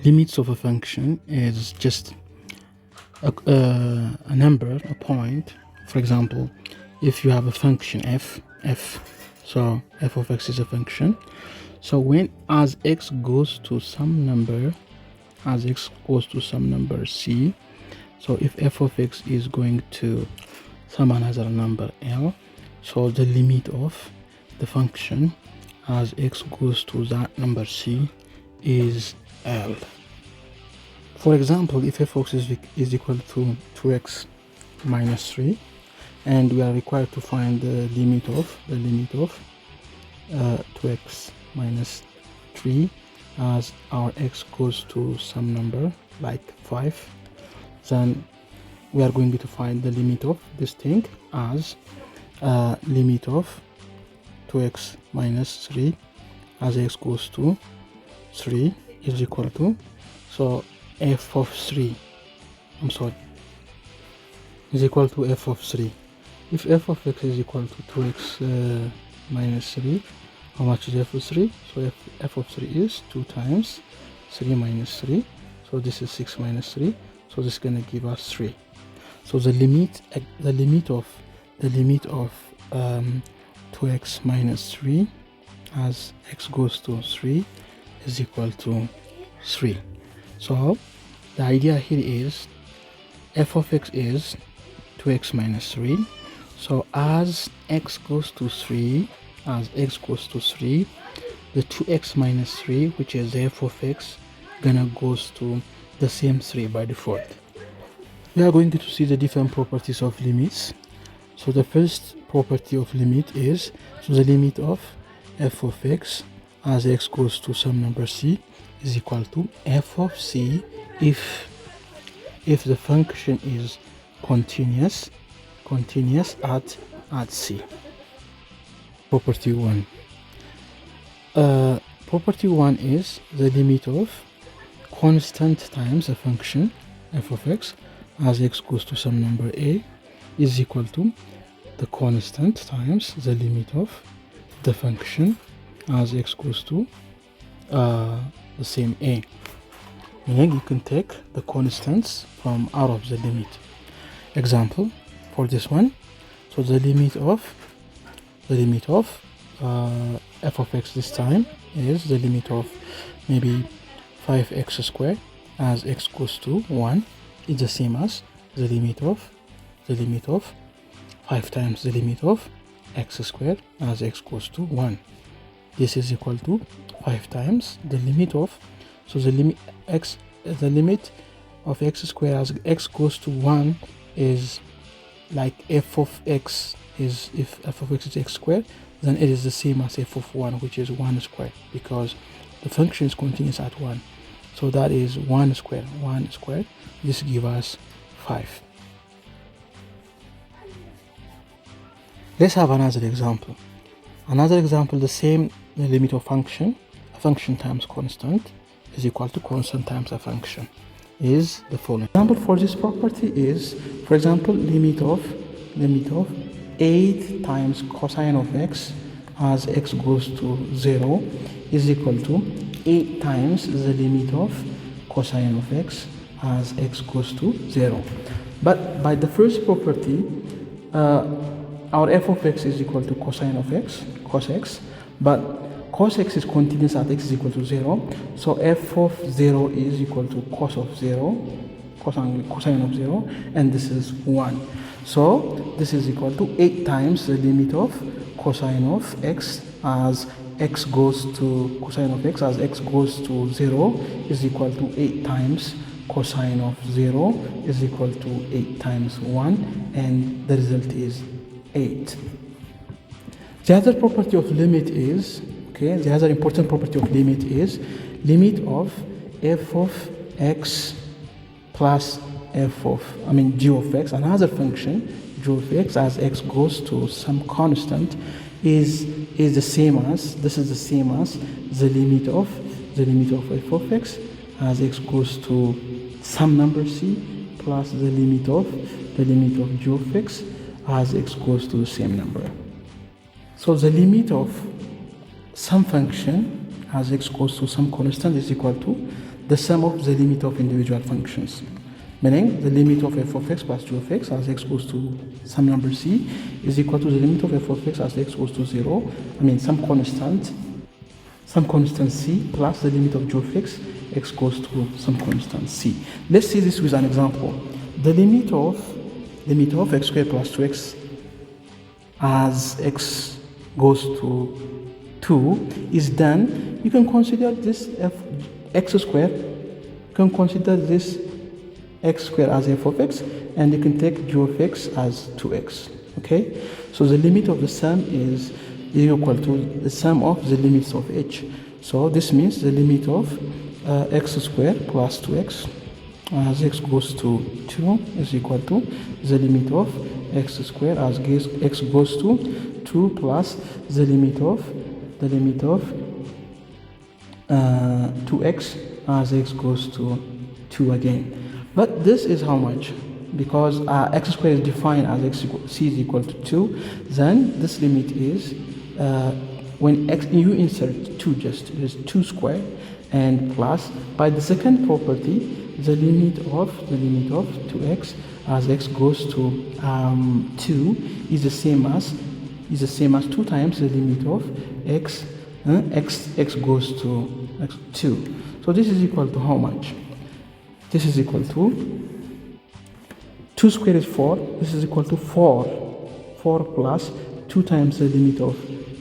limits of a function is just a number, a point. For example, if you have a function f, so f of x is a function. So when as x goes to some number, c, so if f of x is going to some another number l, so the limit of the function as x goes to that number c is l. For example, if f of x is equal to 2x minus 3, and we are required to find the limit of 2x minus 3 as our x goes to some number like 5, then we are going to find the limit of this thing as limit of 2x minus 3 as x goes to 3 is equal to, so f of 3, is equal to f of 3. If f of x is equal to 2x minus 3, how much is f of 3? So f of 3 is 2 times 3 minus 3, so this is 6 minus 3, so this is going to give us 3. So the limit of 2x minus 3 as x goes to 3 is equal to 3. So the idea here is f of x is 2x minus 3. So as x goes to 3, the 2x minus 3, which is f of x, gonna goes to the same 3 by default. We are going to see the different properties of limits. So the first property of limit is, so the limit of f of x as x goes to some number c is equal to f of c if the function is continuous at c. Property 1. Property 1 is the limit of constant times a function f of x as x goes to some number a is equal to the constant times the limit of the function as x goes to the same a. Meaning you can take the constants from out of the limit. Example for this one, so the limit of f of x this time is the limit of maybe 5x squared as x goes to 1 is the same as the limit of 5 times the limit of x squared as x goes to 1. This is equal to 5 times the limit of, so the limit of x squared as x goes to 1 is like f of x is, if f of x is x squared, then it is the same as f of 1, which is 1 squared, because the function is continuous at 1. So that is 1 squared. This gives us 5. Let's have another example. The same limit of function, a function times constant is equal to constant times a function, is the following. Example for this property is, for example, limit of 8 times cosine of x as x goes to 0 is equal to 8 times the limit of cosine of x as x goes to 0. But by the first property, our f of x is equal to cosine of x, cos x, but cos x is continuous at x is equal to 0, so f of 0 is equal to cos of 0, cosine of 0, and this is 1. So this is equal to 8 times the limit of cosine of x as x goes to cosine of x as x goes to 0 is equal to 8 times cosine of 0 is equal to 8 times 1, and the result is 8. The other property of limit is, the other important property of limit is limit of f of x plus g of x, another function, g of x as x goes to some constant is the same as, this is the same as the limit of f of x as x goes to some number c plus the limit of g of x as x goes to the same number. So the limit of some function as x goes to some constant is equal to the sum of the limit of individual functions. Meaning the limit of f of x plus g of x as x goes to some number c is equal to the limit of f of x as x goes to 0, some constant c plus the limit of g of x goes to some constant c. Let's see this with an example. The limit of x squared plus 2x as x goes to 2 is done. You can consider this x squared, you can consider this x squared as f of x, and you can take g of x as 2x. Okay, so the limit of the sum is equal to the sum of the limits of h. So this means the limit of x squared plus 2x as x goes to 2 is equal to the limit of x squared as x goes to 2 plus the limit of 2x as x goes to 2 again. But this is how much? Because x squared is defined as c is equal to 2, then this limit is when you insert 2, just it is 2 squared and plus by the second property the limit of 2x as x goes to 2 is the same as 2 times the limit of x goes to 2. So this is equal to how much? This is equal to 2 squared is 4. This is equal to 4 plus 2 times the limit of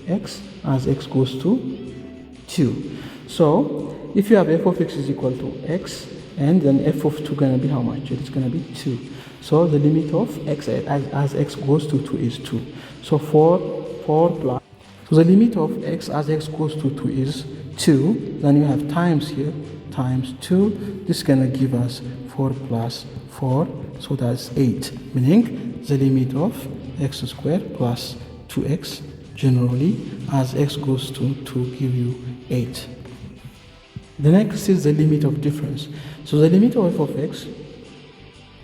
x as x goes to 2. So if you have f of x is equal to x, and then f of 2 gonna be how much? It is gonna be 2. So the limit of x as x goes to 2 is 2. So 4 plus. So the limit of x as x goes to 2 is 2. Then you have times here, times 2. This is gonna give us 4 plus 4. So that's 8. Meaning the limit of x squared plus 2x generally as x goes to 2 give you 8. The next is the limit of difference. So the limit of f of x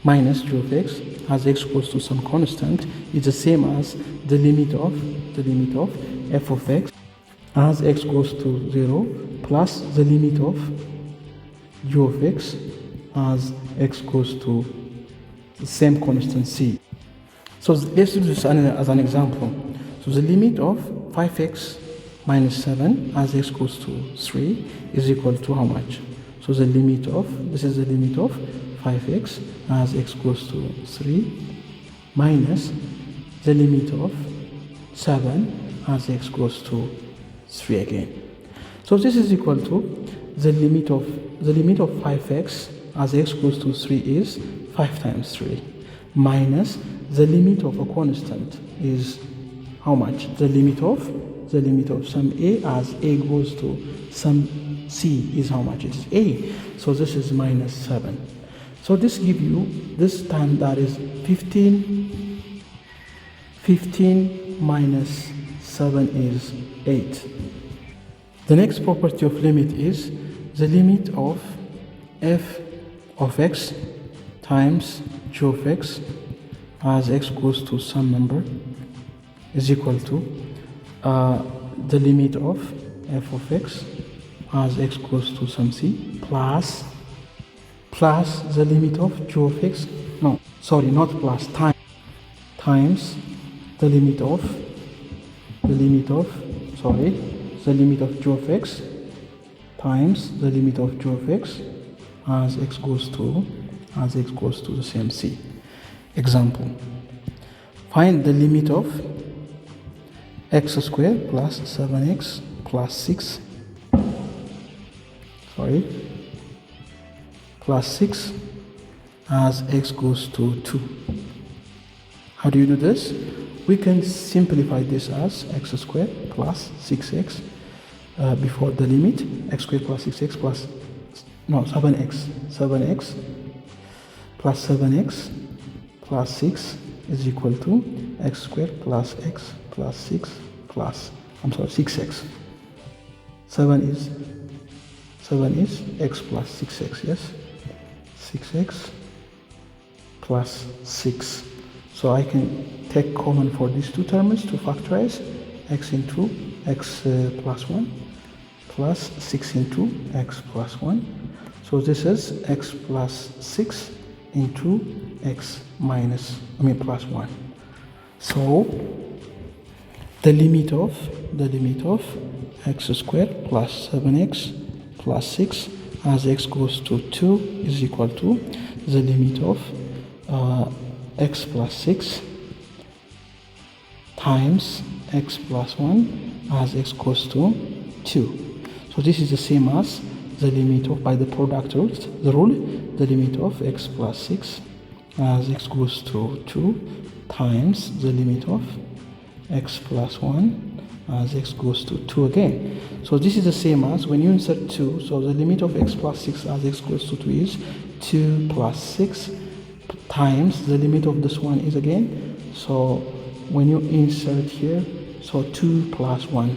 minus g of x as x goes to some constant is the same as the limit of f of x as x goes to 0 plus the limit of g of x as x goes to the same constant c. So let's do this as an example. So the limit of 5x minus 7 as x goes to 3 is equal to how much? So the limit of, this is the limit of 5x as x goes to 3 minus the limit of 7 as x goes to 3 again. So this is equal to the limit of 5x as x goes to 3 is 5 times 3 minus the limit of a constant is how much? The limit of sum a as a goes to sum c is how much? It is a. So this is minus 7. So this gives you this time that is 15 minus 7 is 8. The next property of limit is the limit of f of x times g of x as x goes to some number is equal to the limit of f of x as x goes to some c plus the limit of g of x, no, sorry, not plus, times the limit of g of x times the limit of g of x as x goes to the same c. Example, find the limit of x squared plus 7x plus 6 plus 6 as x goes to 2. How do you do this? We can simplify this as x squared plus 6x before the limit, x squared plus 6x plus 7x plus 7x plus 6 is equal to x squared plus x plus 6 plus 6x. 7 is x plus 6x, yes, 6x plus 6. So I can take common for these two terms to factorize x into x plus 1 plus 6 into x plus 1. So this is x plus 6 into x plus 1. So the limit of x squared plus 7x plus 6 as x goes to 2 is equal to the limit of x plus 6 times x plus 1 as x goes to 2. So this is the same as the limit of, by the product rule, the limit of x plus 6 as x goes to 2 times the limit of x plus 1 as x goes to 2 again. So this is the same as when you insert 2, so the limit of x plus 6 as x goes to 2 is 2 plus 6 times the limit of this one is again, so when you insert here, so 2 plus 1,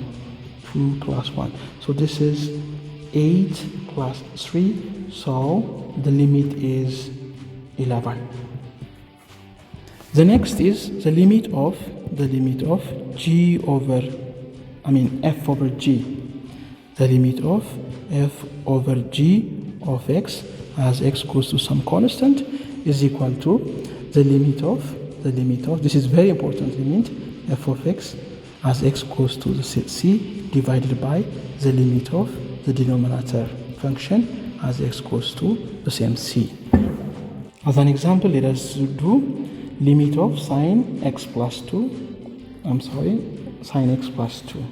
so this is 8 plus 3, so the limit is 11. The next is the limit of g over, f over g. The limit of f over g of x as x goes to some constant is equal to the limit of, this is very important, limit f of x as x goes to the c divided by the limit of the denominator function as x goes to the same c. As an example, let us do limit of sine x plus 2, sine x plus 2.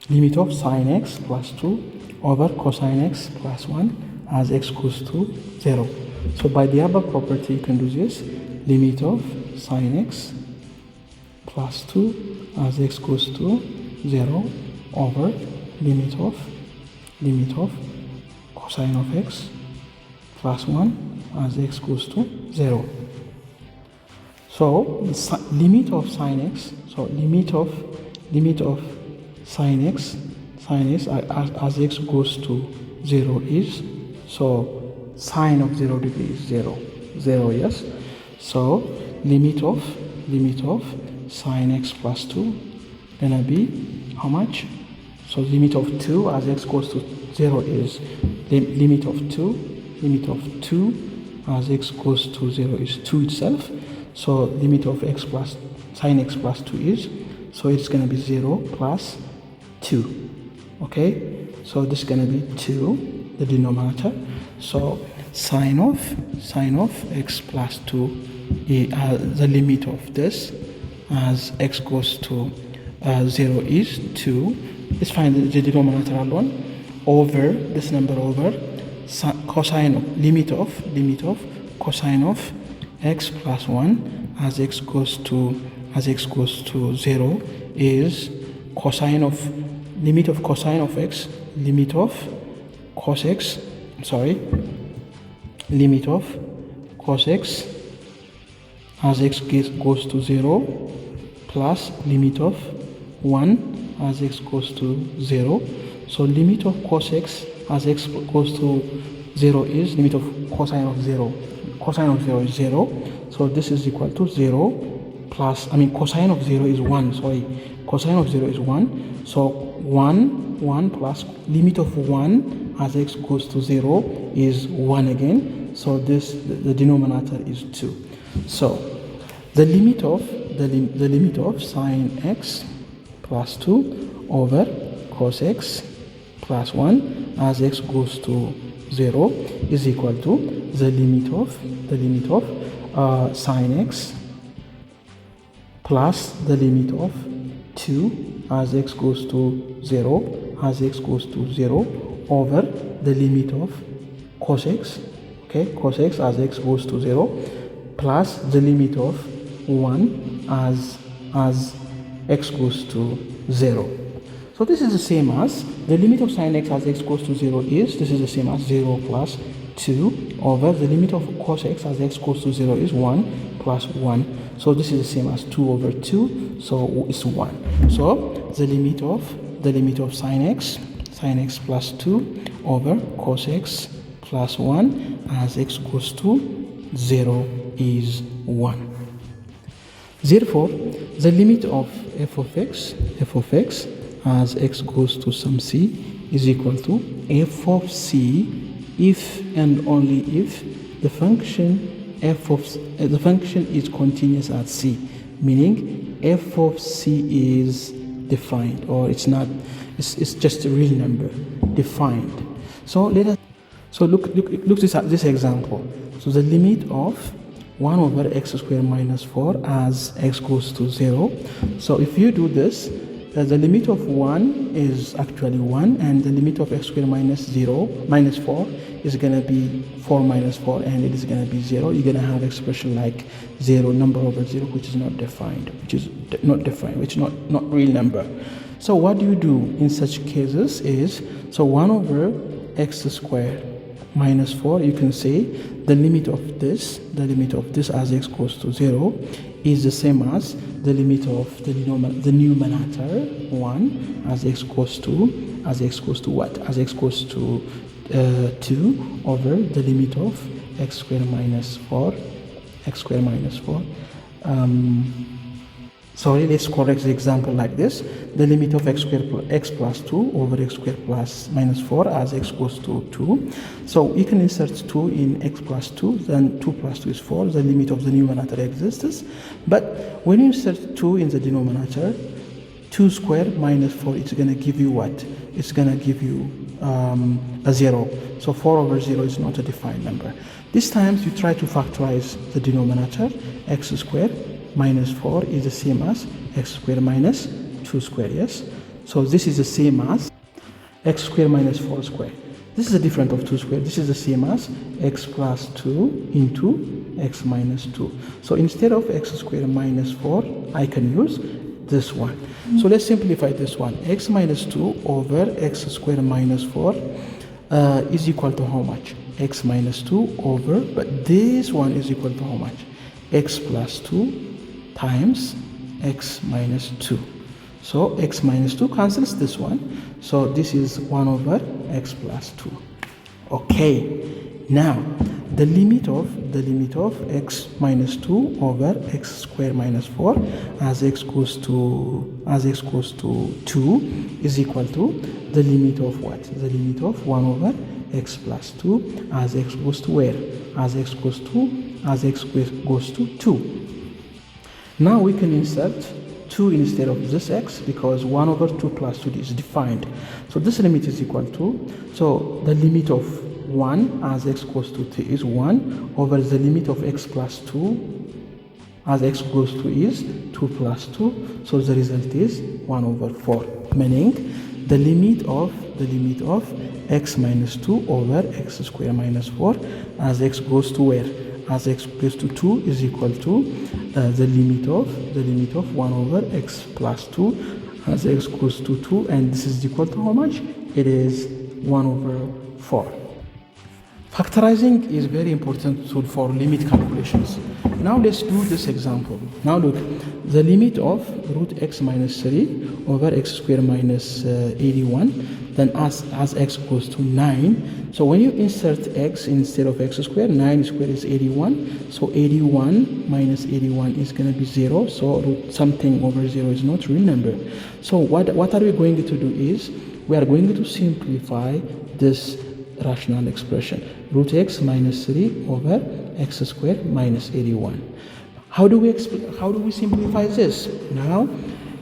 Limit of sine x plus 2 over cosine x plus 1 as x goes to 0. So by the above property, you can do this. Limit of sine x plus 2 as x goes to 0 over limit of cosine of x plus 1 as x goes to 0. So the limit of sine x, so limit of sine x as x goes to 0 is, so sine of 0 degree is 0, yes. So limit of sine x plus 2 gonna be how much? So limit of 2 as x goes to 0 is limit of 2 as x goes to 0 is 2 itself. So limit of x plus sine x plus 2 is, so it's gonna be 0 plus 2. Okay, so this is gonna be 2, the denominator. So sine of x plus 2 the limit of this as x goes to 0 is 2. Let's find the denominator alone over this number over cosine of limit of cosine of x plus 1 as x goes to 0 is cosine of limit of cosine of x, limit of cos x, limit of cos x as x goes to 0 plus limit of 1 as x goes to 0. So limit of cos x as x goes to 0 is limit of cosine of 0. Cosine of 0 is 0. So this is equal to 0 plus, cosine of 0 is 1, cosine of 0 is 1. So 1 plus limit of 1 as x goes to 0 is 1 again. So the denominator is 2. So the limit of sine x plus 2 over cos x plus 1 as x goes to 0 is equal to the limit of sine x plus the limit of 2 as x goes to 0 over the limit of cos x, cos x as x goes to 0 plus the limit of 1 as x goes to 0. So this is the same as the limit of sine x as x goes to 0 is, this is the same as 0 plus 2 over the limit of cos x as x goes to 0 is 1 plus 1. So this is the same as 2 over 2, so it's 1. So the limit of sine x plus 2 over cos x plus 1 as x goes to 0 is 1. Therefore, the limit of f of x as x goes to some c is equal to f of c if and only if the function the function is continuous at c, meaning f of c is defined, or it's not, it's just a real number defined. So look at this example. So the limit of 1 over x squared minus 4 as x goes to 0. So if you do this, the limit of 1 is actually 1, and the limit of x squared minus 4 is going to be 4 minus 4, and it is going to be 0. You're going to have expression like 0, number over 0, which is not defined, which is not real number. So what do you do in such cases is, so 1 over x squared minus 4, you can say the limit of this as x goes to 0 is the same as the limit of the numerator 1 as x goes to what? As x goes to 2 over the limit of x squared minus 4. Sorry, let's correct the example like this. The limit of x plus 2 over x squared plus minus 4 as x goes to 2. So you can insert 2 in x plus 2, then 2 plus 2 is 4. The limit of the numerator exists. But when you insert 2 in the denominator, 2 squared minus 4, it's going to give you what? It's going to give you a 0. So 4 over 0 is not a defined number. This time you try to factorize the denominator. X squared minus 4 is the same as x squared minus 2 squared, yes? So this is the same as x squared minus 4 squared. This is the difference of 2 squared. This is the same as x plus 2 into x minus 2. So instead of x squared minus 4, I can use this one. So let's simplify this one. X minus 2 over x squared minus 4 is equal to how much? X minus 2 over, but this one is equal to how much? X plus 2 times x minus 2. So x minus 2 cancels this one. So this is 1 over x plus 2. Okay. Now the limit of x minus 2 over x squared minus 4 as x goes to 2 is equal to the limit of what? The limit of 1 over x plus 2 as x goes to where? As x goes to 2. Now we can insert 2 instead of this x, because 1 over 2 plus 2 is defined. So this limit is equal to, so the limit of 1 as x goes to 3 is 1 over the limit of x plus 2 as x goes to is 2 plus 2. So the result is 1 over 4, meaning the limit of x minus 2 over x squared minus 4 as x goes to where? As x goes to 2 is equal to the limit of 1 over x plus 2 as x goes to 2, and this is equal to how much? It is 1 over 4. Factorizing is very important tool for limit calculations. Now let's do this example. Now look, the limit of root x minus 3 over x squared minus 81, then as x goes to 9. So when you insert x instead of x squared, 9 squared is 81. So 81 minus 81 is going to be 0. So root something over 0 is not real number. So what are we going to do is, we are going to simplify this rational expression, root x minus 3 over x squared minus 81. How do we simplify this? Now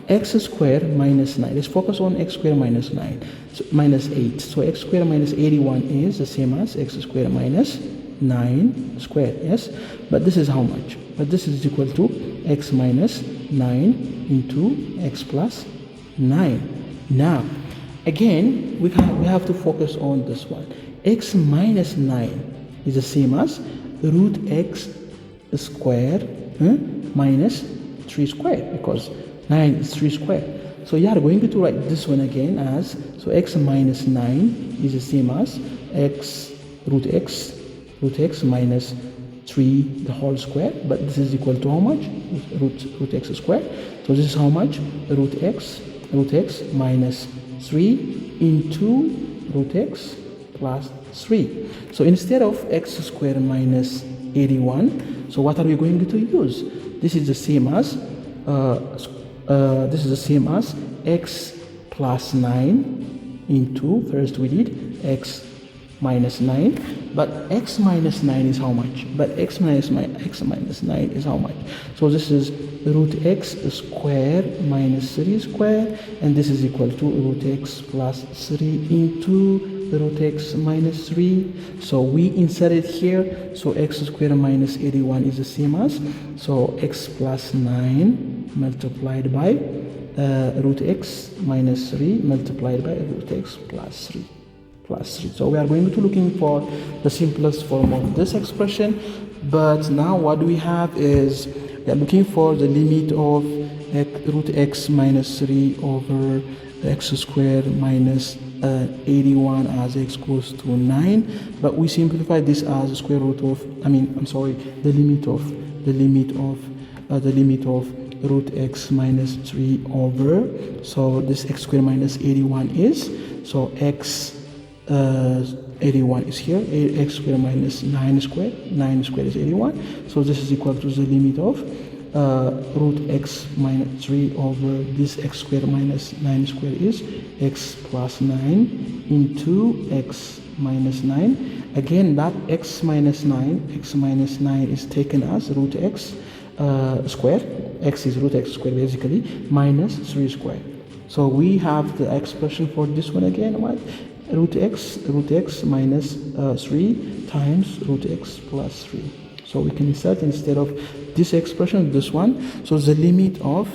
x squared minus 9, let's focus on x squared minus 9, so minus 8. So x squared minus 81 is the same as x squared minus 9 squared, yes? But this is how much? But this is equal to x minus 9 into x plus 9. Now again, we have to focus on this one. X minus 9 is the same as root x squared minus 3 squared, because 9 is 3 squared. So you are going to write this one again as, so x minus 9 is the same as root x minus 3 the whole square, but this is equal to how much? Root x squared. So this is how much? Root x minus 3 into root x plus 3. So instead of x squared minus 81, so what are we going to use? This is the same as x plus 9 into, first we did x minus 9, but x minus 9 is how much? But x minus 9 is how much? So this is root x squared minus 3 squared, and this is equal to root x plus 3 into root x minus 3. So we insert it here, so x squared minus 81 is the same as, so x plus 9 multiplied by root x minus 3 multiplied by root x plus 3. So we are going to looking for the simplest form of this expression, but now what we have is we are looking for the limit of root x minus 3 over x squared minus 81 as x goes to 9, but we simplify this as the square root of, the limit of root x minus 3 over, so this x squared minus 81 is, so x 81 is here, x squared minus 9 squared is 81, so this is equal to the limit of root x minus 3 over this x squared minus 9 squared is x plus 9 into x minus 9. Again, that x minus 9 is taken as root x squared. X is root x squared basically, minus 3 squared. So we have the expression for this one again, what? Root x minus 3 times root x plus 3. So we can insert instead of this expression this one. So the limit of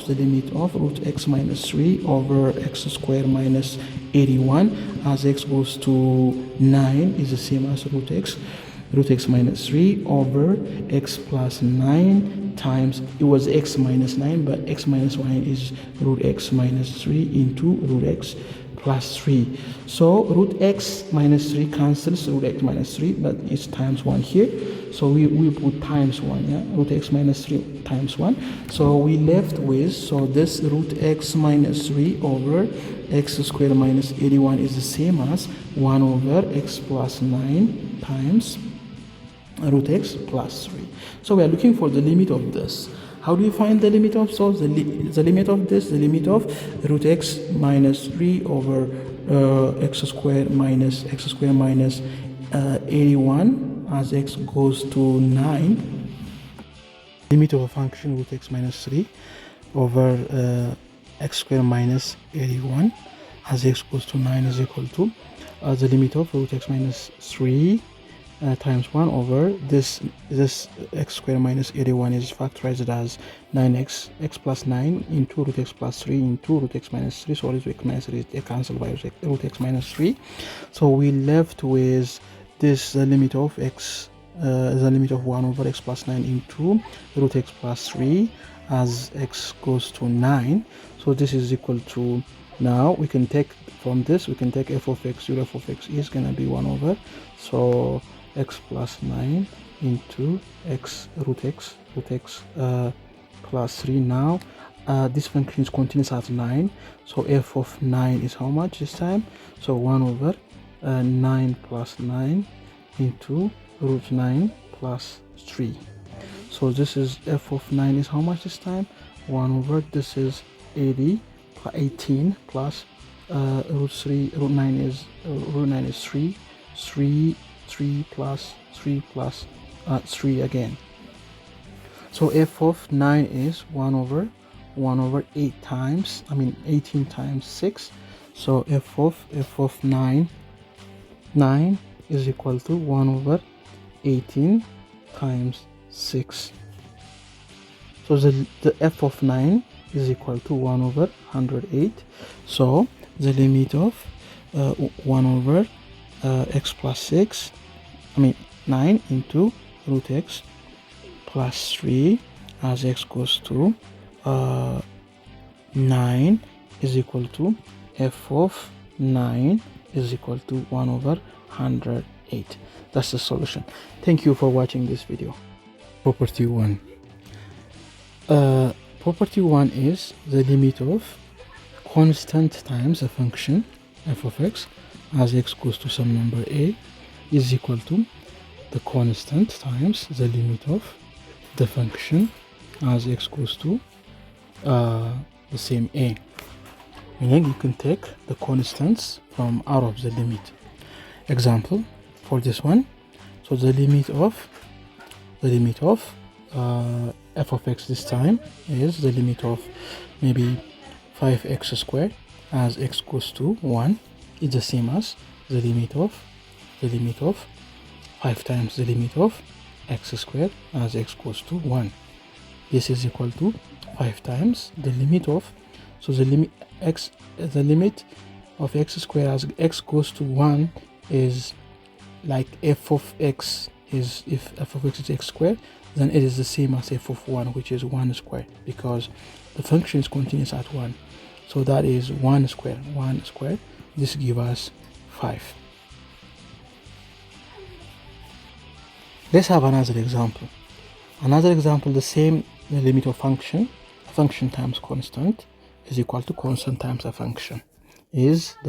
root x minus 3 over x squared minus 81 as x goes to 9 is the same as root x minus 3 over x plus 9 times, it was x minus 9, but x minus 1 is root x minus 3 into root x plus 3. So root x minus 3 cancels root x minus 3, but it's times 1 here. So we put times 1, yeah? Root x minus 3 times 1. So we left with, so this root x minus 3 over x squared minus 81 is the same as 1 over x plus 9 times root x plus 3. So we are looking for the limit of this. How do we find the limit of, so the limit of this, the limit of root x minus 3 over x squared minus 81 as x goes to 9. Limit of a function root x minus 3 over x squared minus 81 as x goes to 9 is equal to the limit of root x minus 3 times 1 over this x squared minus 81 is factorized as 9x x plus 9 into root x plus 3 into root x minus 3. So root x minus 3 is cancelled by root x minus 3. So we left with this limit of x, the limit of 1 over x plus 9 into root x plus 3 as x goes to 9. So this is equal to, now we can take from this, we can take f of x, f of x is gonna be 1 over, so x plus 9 into x root x plus 3. Now this function is continuous at 9, so f of 9 is how much this time? So 1 over 9 plus 9 into root 9 plus 3. So this is f of 9 is how much this time? 1 over, this is 18 plus root 9 is 3 plus 3 again. So f of 9 is 1 over 8 times, 18 times 6. So f of 9 is equal to 1 over 18 times 6. So the f of 9 is equal to 1 over 108. So the limit of 1 over x plus 6, 9 into root x plus 3 as x goes to 9 is equal to f of 9 is equal to 1 over 108. That's the solution. Thank you for watching this video. Property 1. Property 1 is the limit of constant times a function f of x as x goes to some number a is equal to the constant times the limit of the function as x goes to the same a. Meaning you can take the constants from out of the limit. Example, for this one. So the limit of f of x this time is the limit of maybe 5x squared as x goes to 1 is the same as the limit of 5 times the limit of x squared as x goes to 1. This is equal to 5 times the limit of, so the limit of x squared as x goes to 1 is like f of x is, if f of x is x squared, then it is the same as f of 1, which is 1 squared, because the function is continuous at 1. So that is 1 squared. This gives us 5. Let's have another example. The same limit of function times constant is equal to constant times a function, is the